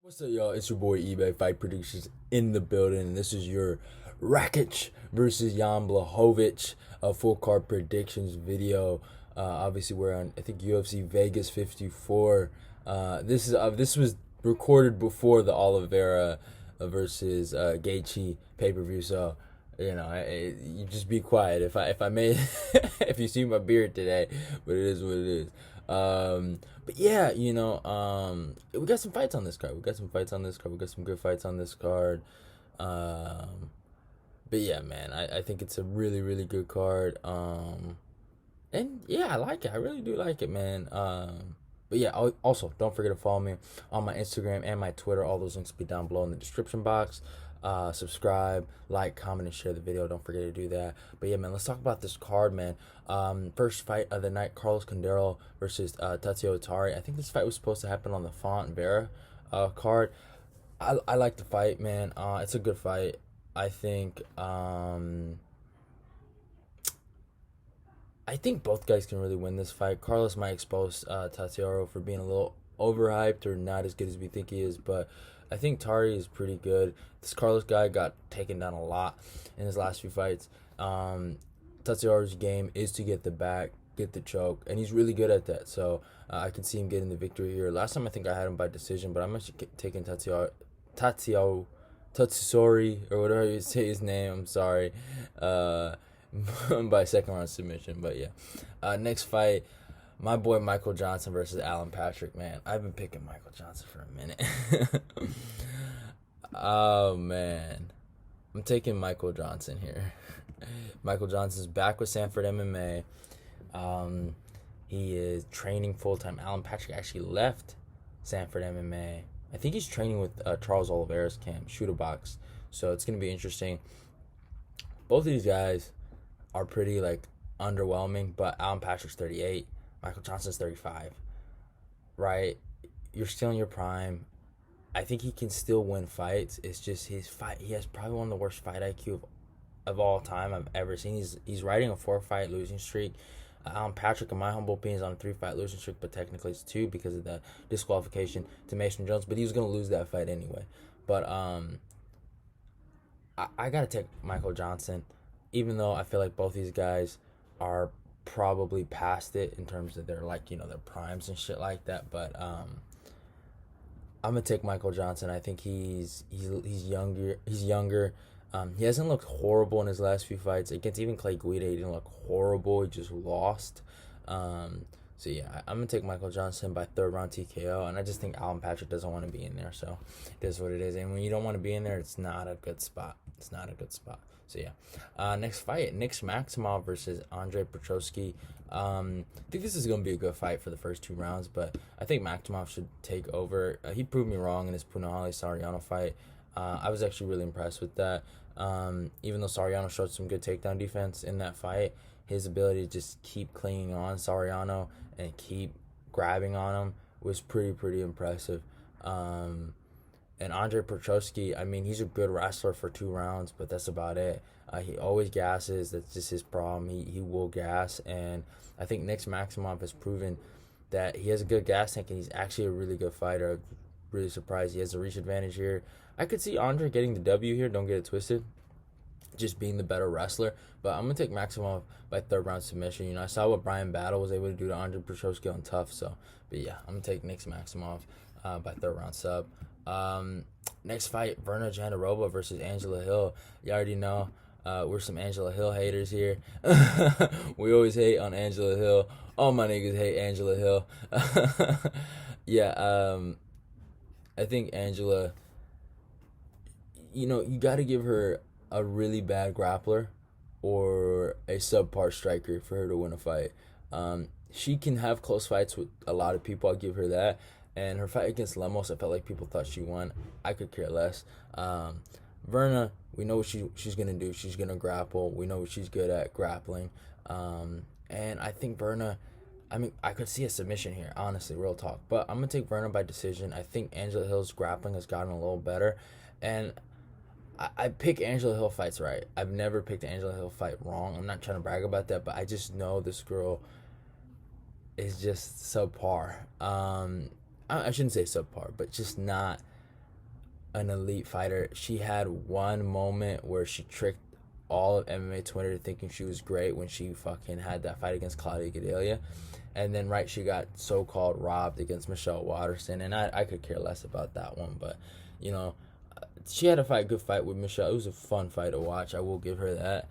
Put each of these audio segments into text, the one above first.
What's up, y'all? It's your boy eBay Fight Predictions in the building, and this is your Rakić versus Błachowicz full card predictions video. Obviously, we're on UFC Vegas 54. This was recorded before the Oliveira versus Gaethje pay-per-view, so you just be quiet if I made if you see my beard today, but it is what it is. But yeah, we got some fights on this card. We got some good fights on this card. But yeah, man, I think it's a really, really good card. And yeah, I like it. I really do like it, man. But yeah, also don't forget to follow me on my Instagram and my Twitter. All those links will be down below in the description box. Subscribe, like, comment, and share the video. Don't forget to do that. But yeah, man, let's talk about this card, man. First fight of the night, Carlos Candelario versus Tatsuro. I think this fight was supposed to happen on the Font Vera card. I like the fight, man. It's a good fight. I think both guys can really win this fight. Carlos might expose Tatsuro for being a little overhyped or not as good as we think he is, but I think Taira is pretty good. This Carlos guy got taken down a lot in his last few fights. Tatsuro's game is to get the back, get the choke, and he's really good at that. So I can see him getting the victory here. Last time I think I had him by decision, but I'm actually taking Tatsuri, or whatever you say his name. I'm sorry, by second round submission. But yeah, next fight. My boy Michael Johnson versus Allan Patrick, man. I've been picking Michael Johnson for a minute. Oh, man. I'm taking Michael Johnson here. Michael Johnson's back with Sanford MMA. He is training full-time. Allan Patrick actually left Sanford MMA. I think he's training with Charles Oliveira's camp, Shooter Box. So it's going to be interesting. Both of these guys are pretty, underwhelming, but Allan Patrick's 38. Michael Johnson's 35, right? You're still in your prime. I think he can still win fights. It's just his fight. He has probably one of the worst fight IQ of all time I've ever seen. He's riding a 4-fight losing streak. Allan Patrick, in my humble opinion, is on a 3-fight losing streak, but technically it's 2 because of the disqualification to Mason Jones. But he was going to lose that fight anyway. But I got to take Michael Johnson, even though I feel like both these guys are probably past it in terms of their their primes and shit like that, but I'm gonna take Michael Johnson. I think he's younger. He hasn't looked horrible in his last few fights against even Clay Guida. He didn't look horrible. He just lost. So yeah, I'm gonna take Michael Johnson by 3rd round TKO, and I just think Allan Patrick doesn't want to be in there, so it is what it is. And when you don't want to be in there, it's not a good spot. So yeah, next fight, Maximov versus Andrea Petroski. I think this is going to be a good fight for the first 2 rounds, but I think Maximov should take over. He proved me wrong in his Punahele Soriano fight. I was actually really impressed with that. Even though Soriano showed some good takedown defense in that fight, his ability to just keep clinging on Soriano and keep grabbing on him was pretty impressive. And Andrea Petroski, I mean, he's a good wrestler for 2 rounds, but that's about it. He always gasses. That's just his problem. He will gas. And I think Maximov has proven that he has a good gas tank, and he's actually a really good fighter. I'm really surprised he has a reach advantage here. I could see Andre getting the W here. Don't get it twisted. Just being the better wrestler. But I'm going to take Maximov by 3rd round submission. I saw what Brian Battle was able to do to Andrea Petroski on Tough. But yeah, I'm going to take Maximov by 3rd round sub. Next fight, Virna Jandiroba versus Angela Hill. You already know we're some Angela Hill haters here. We always hate on Angela Hill. All my niggas hate Angela Hill. Yeah, I think Angela, you got to give her a really bad grappler or a subpar striker for her to win a fight. She can have close fights with a lot of people. I'll give her that. And her fight against Lemos, I felt like people thought she won. I could care less. Virna, we know what she's going to do. She's going to grapple. We know what she's good at, grappling. And I think Virna, I could see a submission here, honestly, real talk. But I'm going to take Virna by decision. I think Angela Hill's grappling has gotten a little better. And I pick Angela Hill fights right. I've never picked an Angela Hill fight wrong. I'm not trying to brag about that, but I just know this girl is just subpar. I shouldn't say subpar, but just not an elite fighter. She had one moment where she tricked all of MMA Twitter thinking she was great when she fucking had that fight against Claudia Gadelha. And then, right, she got so-called robbed against Michelle Waterson. And I could care less about that one. But, you know, she had a good fight with Michelle. It was a fun fight to watch. I will give her that.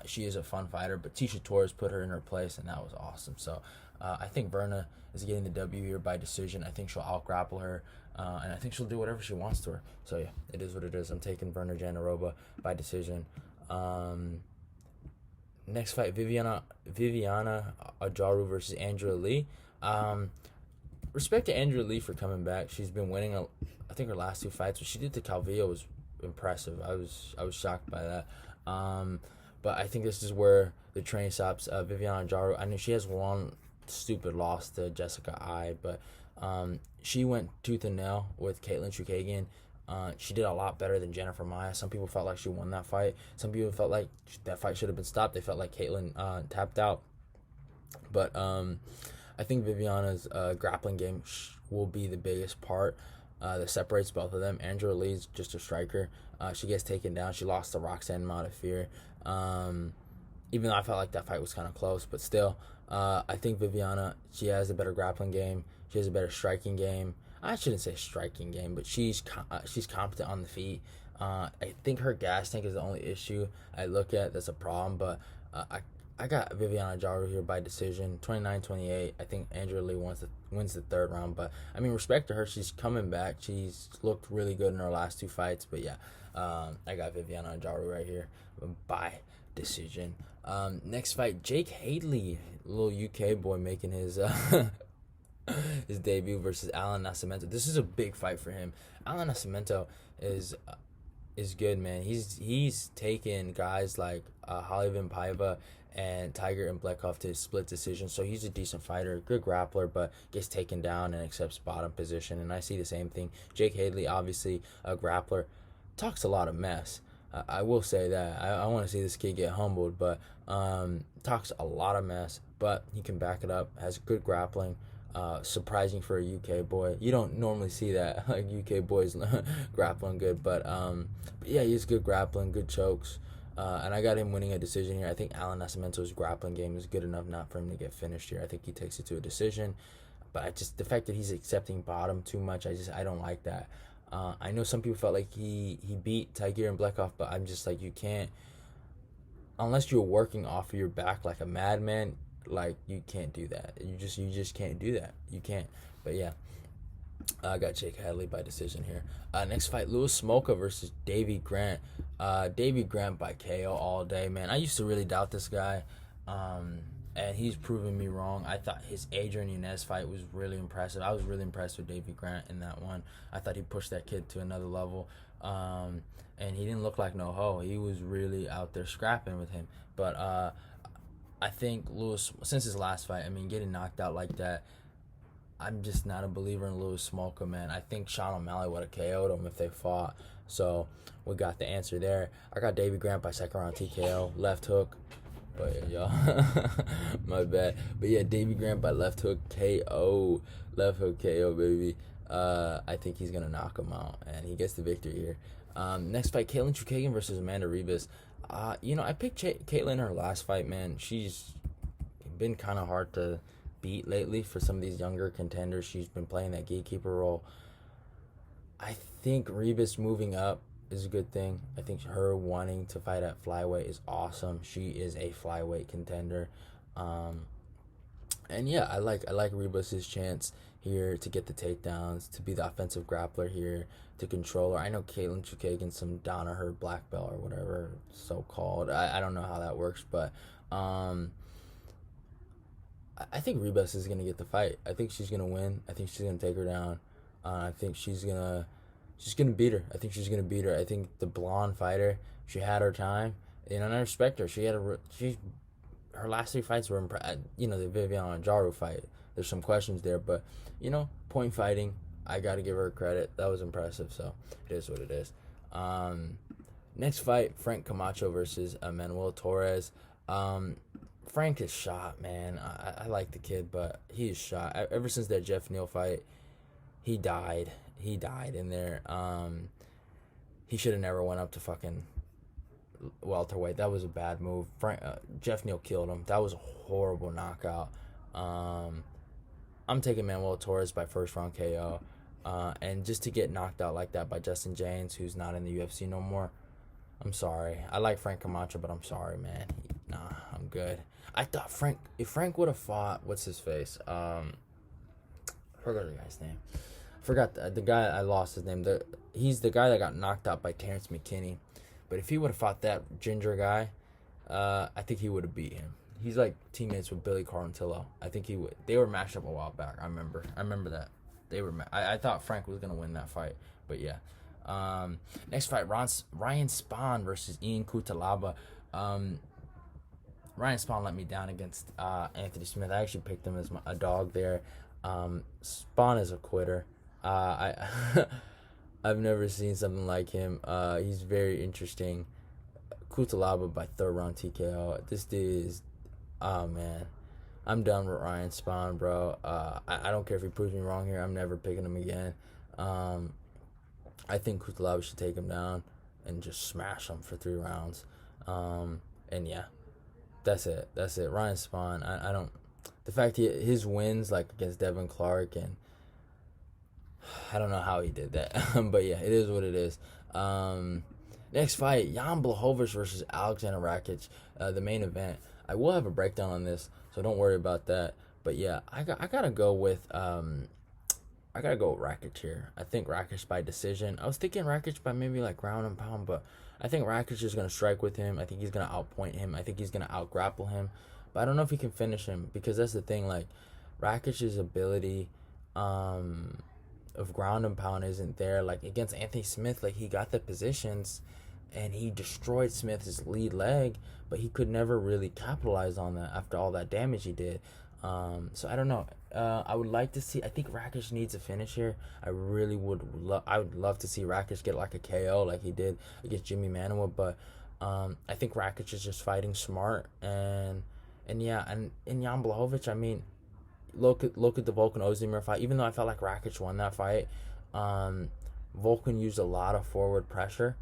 She is a fun fighter. But Tisha Torres put her in her place, and that was awesome. So, I think Virna is getting the W here by decision. I think she'll out-grapple her. And I think she'll do whatever she wants to her. So, yeah, it is what it is. I'm taking Virna Jandiroba by decision. Next fight, Viviane Ajaru versus Andrea Lee. Respect to Andrea Lee for coming back. She's been winning, I think, her last two fights. What she did to Calvillo was impressive. I was shocked by that. But I think this is where the train stops. Viviane Ajaru, I know she has one stupid loss to Jessica Ai, but she went tooth and nail with Katlyn Chookagian. She did a lot better than Jennifer Maia. Some people felt like she won that fight. Some people felt like that fight should have been stopped. They felt like Katlyn tapped out. But I think Viviana's grappling game will be the biggest part that separates both of them. Andrea Lee's just a striker. She gets taken down. She lost to Roxanne Modafferi. Even though I felt like that fight was kind of close. But still, I think Viviane, she has a better grappling game. She has a better striking game. I shouldn't say striking game, but she's competent on the feet. I think her gas tank is the only issue I look at that's a problem, but I got Viviane Ajaru here by decision, 29-28. I think Andrea Lee wins the third round, but I mean, respect to her. She's coming back. She's looked really good in her last two fights, but yeah, I got Viviane Ajaru right here by decision. Next fight, Jake Hadley, little UK boy making his his debut versus Allan Nascimento. This is a big fight for him. Allan Nascimento is good, man. He's taken guys like Halivin Paiva and Tiger and Bleckoff to split decision, so he's a decent fighter, good grappler, but gets taken down and accepts bottom position. And I see the same thing. Jake Hadley, obviously a grappler, talks a lot of mess. I will say that. I want to see this kid get humbled, but talks a lot of mess, but he can back it up, has good grappling. Surprising for a UK boy. You don't normally see that, like UK boys grappling good, but yeah, he's good grappling, good chokes, and I got him winning a decision here. I think Allan Nascimento's grappling game is good enough not for him to get finished here. I think he takes it to a decision, but the fact that he's accepting bottom too much, I don't like that. I know some people felt like he beat Tiger and Bleckoff, but I'm just like, you can't, unless you're working off of your back like a madman. Like, you can't do that. You just can't do that. You can't. But yeah, I got Jake Hadley by decision here. Next fight, Louis Smolka versus Davey Grant. Davey Grant by KO all day, man. I used to really doubt this guy, and he's proven me wrong. I thought his Adrian Yanez fight was really impressive. I was really impressed with Davey Grant in that one. I thought he pushed that kid to another level, and he didn't look like no hoe. He was really out there scrapping with him. But I think Louis, since his last fight, I mean, getting knocked out like that, I'm just not a believer in Louis Smolka, man. I think Sean O'Malley would have KO'd him if they fought. So we got the answer there. I got Davey Grant by second round TKO, left hook. But yeah, y'all, my bad. But yeah, Davey Grant by left hook KO, left hook KO, baby. I think he's gonna knock him out, and he gets the victory here. Next fight, Katlyn Chookagian versus Amanda Ribas. I picked Katlyn in her last fight, man. She's been kind of hard to beat lately for some of these younger contenders. She's been playing that gatekeeper role. I think Ribas moving up is a good thing. I think her wanting to fight at flyweight is awesome. She is a flyweight contender. And yeah, I like Ribas' chance here to get the takedowns, to be the offensive grappler here, to control her. I know Katlyn Chookagian's some Donna her black belt or whatever so called. I don't know how that works, but I think Ribas is gonna get the fight. I think she's gonna win. I think she's gonna take her down. I think she's gonna beat her. I think she's gonna beat her. I think the blonde fighter, she had her time, and I respect her. Her last three fights were the Viviane Ajaru fight. There's some questions there, but point fighting, I gotta give her credit. That was impressive. So it is what it is. Next fight, Frank Camacho versus Manuel Torres. Frank is shot, man. I like the kid, but he is shot. Ever since that Jeff Neal fight, he died in there. he should have never went up to fucking welterweight. That was a bad move. Jeff Neal killed him. That was a horrible knockout. I'm taking Manuel Torres by first round KO. And just to get knocked out like that by Justin James, who's not in the UFC no more, I'm sorry. I like Frank Camacho, but I'm sorry, man. Nah, I'm good. I thought if Frank would have fought, what's his face? I forgot the guy's name. I forgot the guy. I lost his name. He's the guy that got knocked out by Terrence McKinney. But if he would have fought that ginger guy, I think he would have beat him. He's like teammates with Billy Quarantillo. I think he would. They were matched up a while back. I remember that. They were. I thought Frank was gonna win that fight, but yeah. Next fight, Ryan Spann versus Ian Cutelaba. Ryan Spann let me down against Anthony Smith. I actually picked him as a dog there. Spann is a quitter. I've never seen something like him. He's very interesting. Cutelaba by third round TKO. This dude is, oh man, I'm done with Ryan Spann, bro. I don't care if he proves me wrong here. I'm never picking him again. I think Cutelaba should take him down and just smash him for 3 rounds. And yeah, that's it. Ryan Spann. I don't. The fact his wins like against Devin Clark, and I don't know how he did that, but yeah, it is what it is. Next fight, Jan Błachowicz versus Aleksandar Rakić, the main event. I will have a breakdown on this, so don't worry about that. But yeah, I gotta go with Rakić here. I think Rakić by decision. I was thinking Rakić by maybe like ground and pound, but I think Rakić is gonna strike with him. I think he's gonna outpoint him. I think he's gonna outgrapple him. But I don't know if he can finish him, because that's the thing. Like, Rakic's ability of ground and pound isn't there. Like against Anthony Smith, like he got the positions and he destroyed Smith's lead leg, but he could never really capitalize on that after all that damage he did. So I don't know. I would like to see. I think Rakić needs a finish here. I really would. I would love to see Rakić get like a KO like he did against Jimmy Manuel. But I think Rakić is just fighting smart, and yeah, and Jan Błachowicz. I mean, look at the Volkan Ozdemir fight. Even though I felt like Rakić won that fight, Volkan used a lot of forward pressure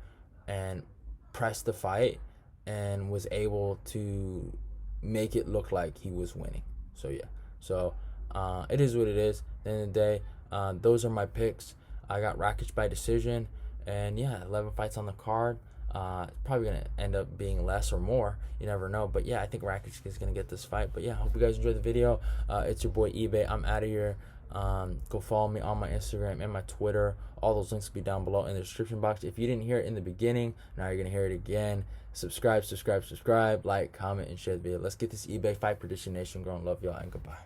and pressed the fight and was able to make it look like he was winning. So yeah, it is what it is. At the end of the day, those are my picks. I got Rakić by decision, and yeah, 11 fights on the card. Probably gonna end up being less or more. You never know. But yeah, I think Rakić is gonna get this fight. But yeah, hope you guys enjoyed the video. It's your boy eBay. I'm out of here. Go follow me on my Instagram and my Twitter. All those links will be down below in the description box. If you didn't hear it in the beginning, now you're gonna hear it again. Subscribe, like, comment, and share the video. Let's get this eBay Fight Prediction Nation going. Love y'all and goodbye.